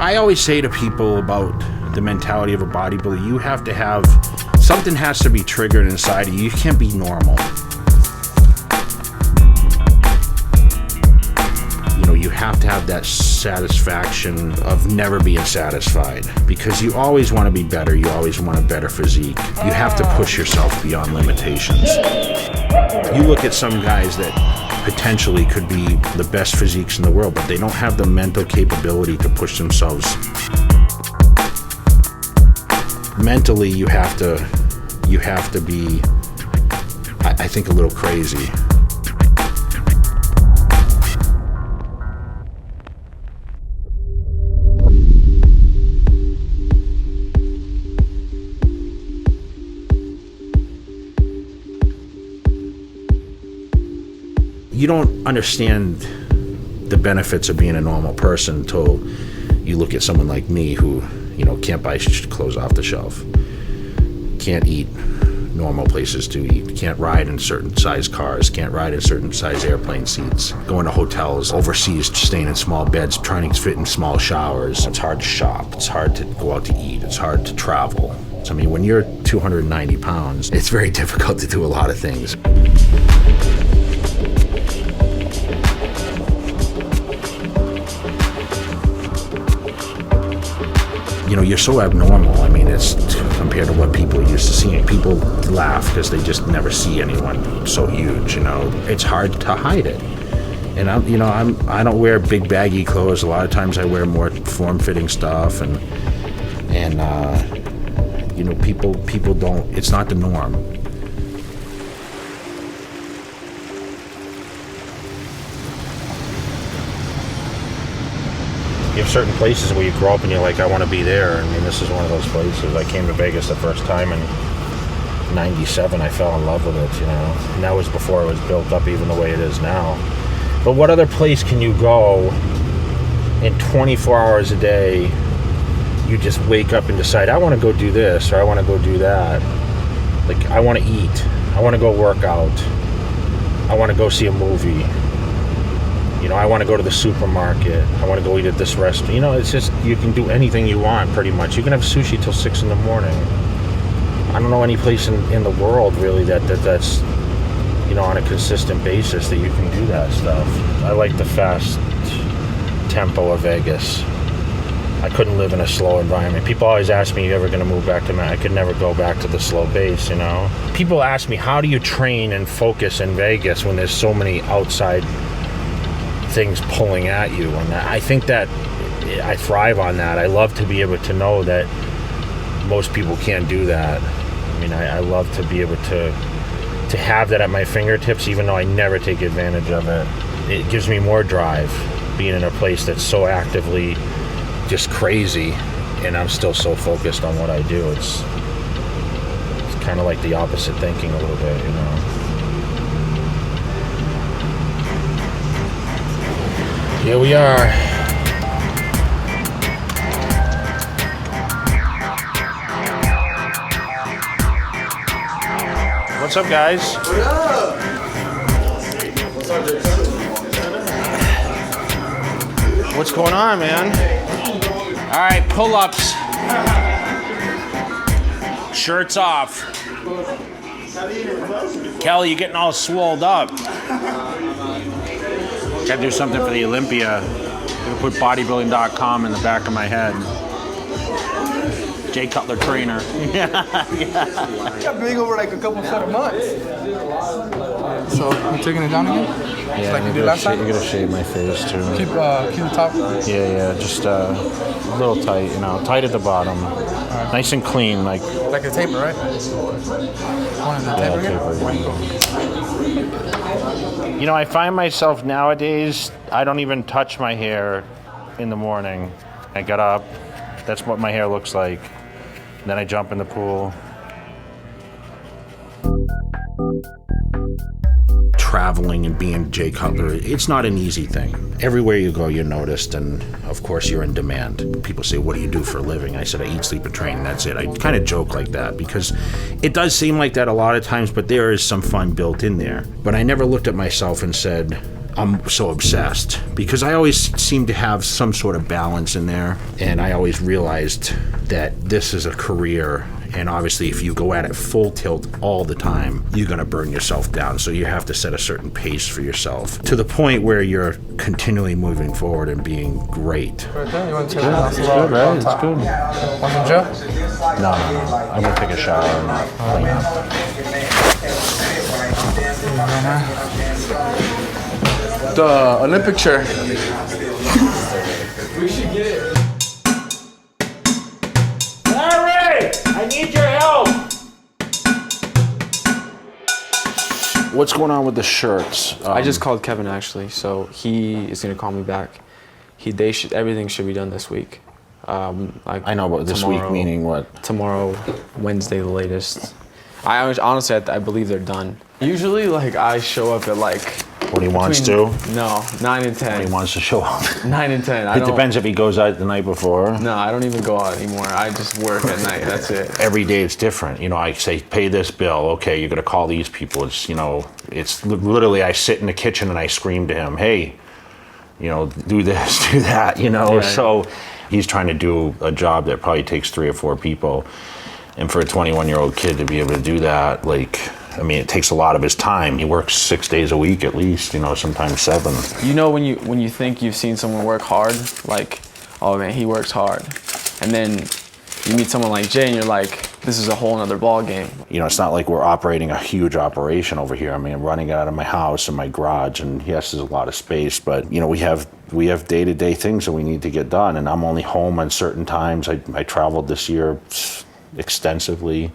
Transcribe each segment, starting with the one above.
I always say to people about the mentality of a bodybuilder, you have to have, something has to be triggered inside of you. You can't be normal. You know, you have to have that satisfaction of never being satisfied, because you always want to be better. You always want a better physique. You have to push yourself beyond limitations. You look at some guys that potentially could be the best physiques in the world, but they don't have the mental capability to push themselves. Mentally, you have to be, I think, a little crazy. You don't understand the benefits of being a normal person until you look at someone like me who, you know, can't buy clothes off the shelf, can't eat normal places to eat, can't ride in certain size cars, can't ride in certain size airplane seats, going to hotels overseas, staying in small beds, trying to fit in small showers. It's hard to shop, it's hard to go out to eat, it's hard to travel. So, I mean, when you're 290 pounds, it's very difficult to do a lot of things. You know, you're so abnormal. I mean, it's compared to what people are used to seeing. People laugh because they just never see anyone so huge, you know. It's hard to hide it. And I don't wear big baggy clothes. A lot of times I wear more form-fitting stuff, and you know, people don't, it's not the norm. You have certain places where you grow up and you're like, I want to be there. I mean, this is one of those places. I came to Vegas the first time in '97. I fell in love with it, you know. And that was before it was built up even the way it is now. But what other place can you go in 24 hours a day? You just wake up and decide, I want to go do this, or I want to go do that. Like, I want to eat. I want to go work out. I want to go see a movie. You know, I want to go to the supermarket. I want to go eat at this restaurant. You know, it's just, you can do anything you want, pretty much. You can have sushi till 6 in the morning. I don't know any place in the world, really, that's, you know, on a consistent basis that you can do that stuff. I like the fast tempo of Vegas. I couldn't live in a slow environment. People always ask me, you ever going to move back to I could never go back to the slow pace, you know? People ask me, how do you train and focus in Vegas when there's so many outside things pulling at you? And I think that I thrive on that. I love to be able to know that most people can't do that. I mean, I love to be able to have that at my fingertips, even though I never take advantage of it. It gives me more drive, being in a place that's so actively just crazy, and I'm still so focused on what I do. It's kind of like the opposite thinking a little bit, you know. Here we are. What's up, guys? What up? What's up, What's going on, man? All right, pull-ups. Shirts off. Kelly, you're getting all swolled up. Gotta do something for the Olympia. I'm gonna put bodybuilding.com in the back of my head. Cutler trainer. Got big over like a couple set of months. So you taking it down again? Yeah, like you did last time? You're gonna shave my face too. Keep the top. Yeah, just a little tight, you know, tight at the bottom, nice and clean, like a taper, right? One of the taper. You know, I find myself nowadays, I don't even touch my hair in the morning. I get up, that's what my hair looks like. Then I jump in the pool. Traveling and being Jay Cutler, it's not an easy thing. Everywhere you go, you're noticed, and of course, you're in demand. People say, what do you do for a living? I said, I eat, sleep, and train, and that's it. I kind of joke like that because it does seem like that a lot of times, but there is some fun built in there. But I never looked at myself and said, I'm so obsessed because I always seem to have some sort of balance in there, and I always realized that this is a career, and obviously if you go at it full tilt all the time, you're going to burn yourself down. So you have to set a certain pace for yourself to the point where you're continually moving forward and being great. Right there, you want to take It's good, right? It's good. Want some Joe? No. I'm going to take a shower and clean up. The Olympic chair. We should get it. Larry! I need your help! What's going on with the shirts? I just called Kevin actually, so he is gonna call me back. Everything should be done this week. Like I know, but this week meaning what? Tomorrow, Wednesday the latest. Honestly, I believe they're done. Usually, like I show up at like. When he wants to? No, 9 and 10. When he wants to show up. 9 and 10. It depends if he goes out the night before. No, I don't even go out anymore. I just work at night. That's it. Every day it's different. You know, I say, pay this bill. Okay, you're going to call these people. It's, you know, it's literally I sit in the kitchen and I scream to him, hey, you know, do this, do that, you know. Yeah. So he's trying to do a job that probably takes 3 or 4 people. And for a 21-year-old kid to be able to do that, like, I mean, it takes a lot of his time. He works 6 days a week at least, you know, sometimes 7. You know when you think you've seen someone work hard, like, oh man, he works hard. And then you meet someone like Jay and you're like, this is a whole nother ball game. You know, it's not like we're operating a huge operation over here. I mean, I'm running it out of my house and my garage, and yes, there's a lot of space, but you know, we have day-to-day things that we need to get done, and I'm only home on certain times. I traveled this year extensively.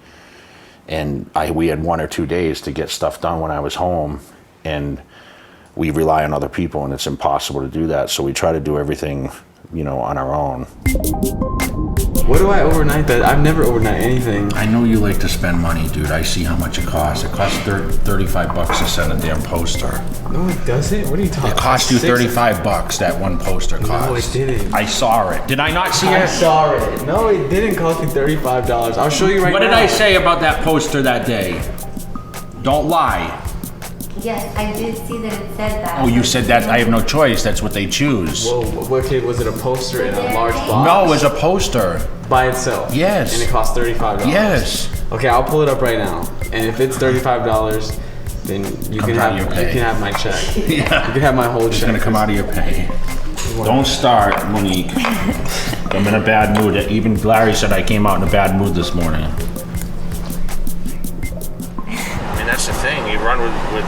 And we had 1 or 2 days to get stuff done when I was home, and we rely on other people, and it's impossible to do that. So we try to do everything, you know, on our own. What do I overnight that? I've never overnight anything. I know you like to spend money, dude. I see how much it costs. It costs $35 to send a damn poster. No, it doesn't. What are you talking about? It cost you $35, that one poster cost. No, it didn't. I saw it. Did I not see I it? saw it. No, it didn't cost me $35. I'll show you right now. What did I say about that poster that day? Don't lie. Yes, I did see that it said that. Oh, you said that. I have no choice. That's what they choose. Whoa, okay, was it a poster in a large box? No, it was a poster. By itself? Yes. And it cost $35? Yes. Okay, I'll pull it up right now. And if it's $35, then you can have my check. Yeah. You can have my whole It's check. gonna come out of your pay. Don't start, Monique. I'm in a bad mood. Even Larry said I came out in a bad mood this morning. I mean, that's the thing. You run with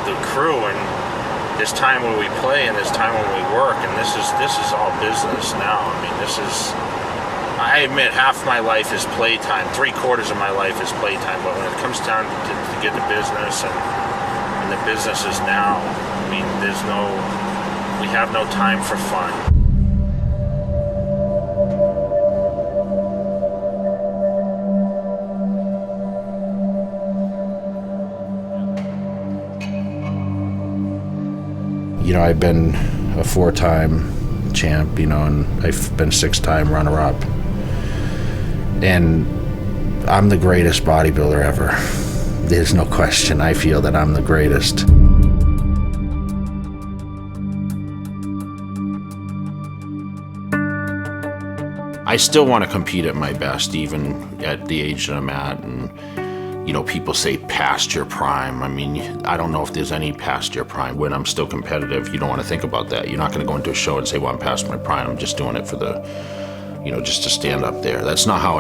the crew, and there's time when we play and there's time when we work, and this is all business now. I mean, I admit half my life is playtime. 3/4 of my life is playtime. But when it comes down to get the business and the business is now, I mean, we have no time for fun. You know, I've been a 4-time champ, you know, and I've been 6-time runner-up. And I'm the greatest bodybuilder ever. There's no question. I feel that I'm the greatest. I still want to compete at my best, even at the age that I'm at. And, you know, people say past your prime. I mean, I don't know if there's any past your prime. When I'm still competitive, you don't want to think about that. You're not going to go into a show and say, well, I'm past my prime. I'm just doing it for the, you know, just to stand up there. That's not how